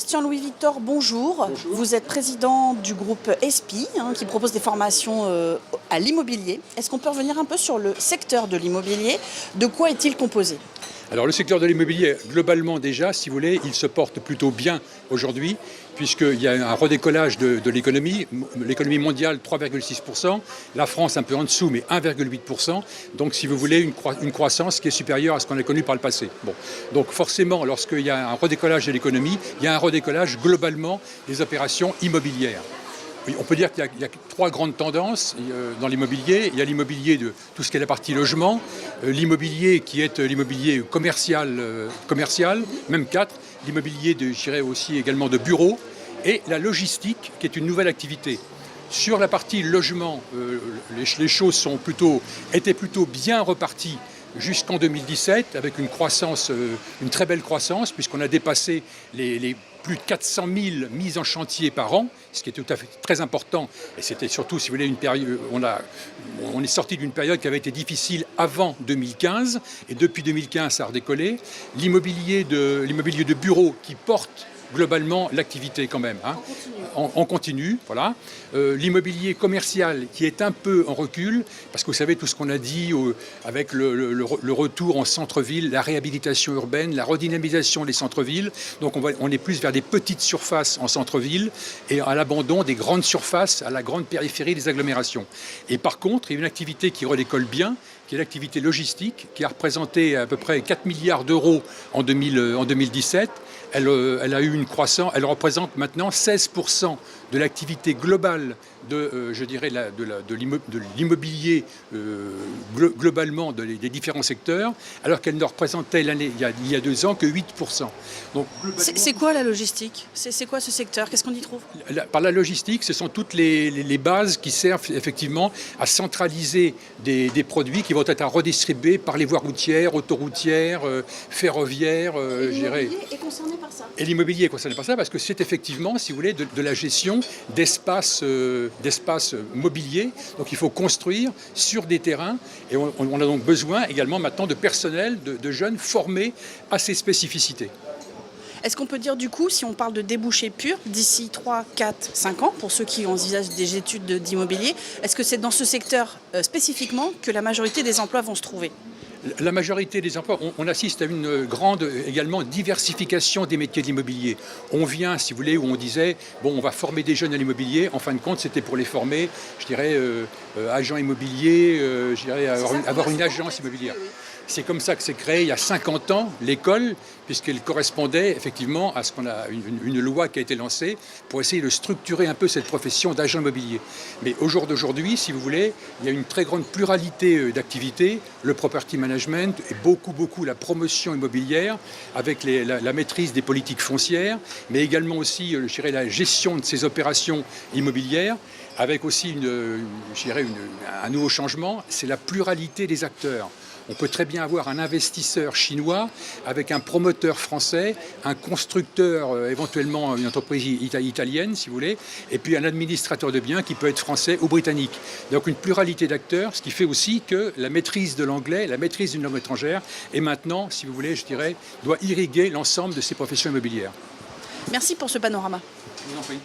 Christian-Louis Victor, bonjour. Bonjour. Vous êtes président du groupe ESPI, qui propose des formations à l'immobilier. Est-ce qu'on peut revenir un peu sur le secteur de l'immobilier? De quoi est-il composé? Alors le secteur de l'immobilier, globalement déjà, si vous voulez, il se porte plutôt bien aujourd'hui, puisqu'il y a un redécollage de l'économie. L'économie mondiale, 3,6%. La France, un peu en dessous, mais 1,8%. Donc, si vous voulez, une croissance qui est supérieure à ce qu'on a connu par le passé. Bon. Donc, forcément, lorsqu'il y a un redécollage de l'économie, il y a un redécollage globalement des opérations immobilières. Oui, on peut dire qu'il y a trois grandes tendances dans l'immobilier. Il y a l'immobilier de tout ce qui est la partie logement, l'immobilier qui est l'immobilier commercial, même quatre, l'immobilier, je dirais aussi également de bureaux, et la logistique qui est une nouvelle activité. Sur la partie logement, les choses étaient plutôt bien reparties jusqu'en 2017, avec une croissance, une très belle croissance, puisqu'on a dépassé les plus de 400 000 mises en chantier par an, ce qui est tout à fait très important. Et c'était surtout, si vous voulez, une période. On est sorti d'une période qui avait été difficile avant 2015, et depuis 2015, ça a redécollé. L'immobilier de bureau qui porte globalement l'activité quand même. On continue, voilà. L'immobilier commercial qui est un peu en recul, parce que vous savez tout ce qu'on a dit avec le retour en centre-ville, la réhabilitation urbaine, la redynamisation des centres-villes. Donc on est plus vers des petites surfaces en centre-ville et à l'abandon des grandes surfaces à la grande périphérie des agglomérations. Et par contre, il y a une activité qui redécolle bien, qui est l'activité logistique, qui a représenté à peu près 4 milliards d'euros en 2017. Elle a eu une croissance, elle représente maintenant 16% de l'activité globale de l'immobilier globalement des différents secteurs, alors qu'elle ne représentait il y a 2 ans que 8%. Donc, c'est quoi la logistique? C'est quoi ce secteur? Qu'est-ce qu'on y trouve? Par la logistique, ce sont toutes les bases qui servent effectivement à centraliser des produits qui vont être à redistribuer par les voies routières, autoroutières, ferroviaires. L'immobilier est concerné par ça? Et l'immobilier est concerné par ça parce que c'est effectivement, si vous voulez, de la gestion d'espaces mobiliers. Donc il faut construire sur des terrains et on a donc besoin également maintenant de personnel, de jeunes formés à ces spécificités. Est-ce qu'on peut dire du coup, si on parle de débouchés purs, d'ici 3, 4, 5 ans, pour ceux qui envisagent des études d'immobilier, est-ce que c'est dans ce secteur spécifiquement que la majorité des emplois vont se trouver? La majorité des emplois, on assiste à une grande également diversification des métiers de l'immobilier. On vient, si vous voulez, où on disait, bon, on va former des jeunes à l'immobilier. En fin de compte, c'était pour les former, je dirais, agents immobiliers, je dirais, avoir une agence immobilière. C'est comme ça que s'est créé il y a 50 ans l'école, puisqu'elle correspondait effectivement à ce qu'on a une loi qui a été lancée pour essayer de structurer un peu cette profession d'agent immobilier. Mais au jour d'aujourd'hui, si vous voulez, il y a une très grande pluralité d'activités, le property management et beaucoup la promotion immobilière avec la maîtrise des politiques foncières, mais également aussi, je dirais, la gestion de ces opérations immobilières, avec aussi un nouveau changement, c'est la pluralité des acteurs. On peut très bien avoir un investisseur chinois avec un promoteur français, un constructeur, éventuellement une entreprise italienne, si vous voulez, et puis un administrateur de biens qui peut être français ou britannique. Donc une pluralité d'acteurs, ce qui fait aussi que la maîtrise de l'anglais, la maîtrise d'une langue étrangère, est maintenant, si vous voulez, je dirais, doit irriguer l'ensemble de ces professions immobilières. Merci pour ce panorama. Je vous en prie.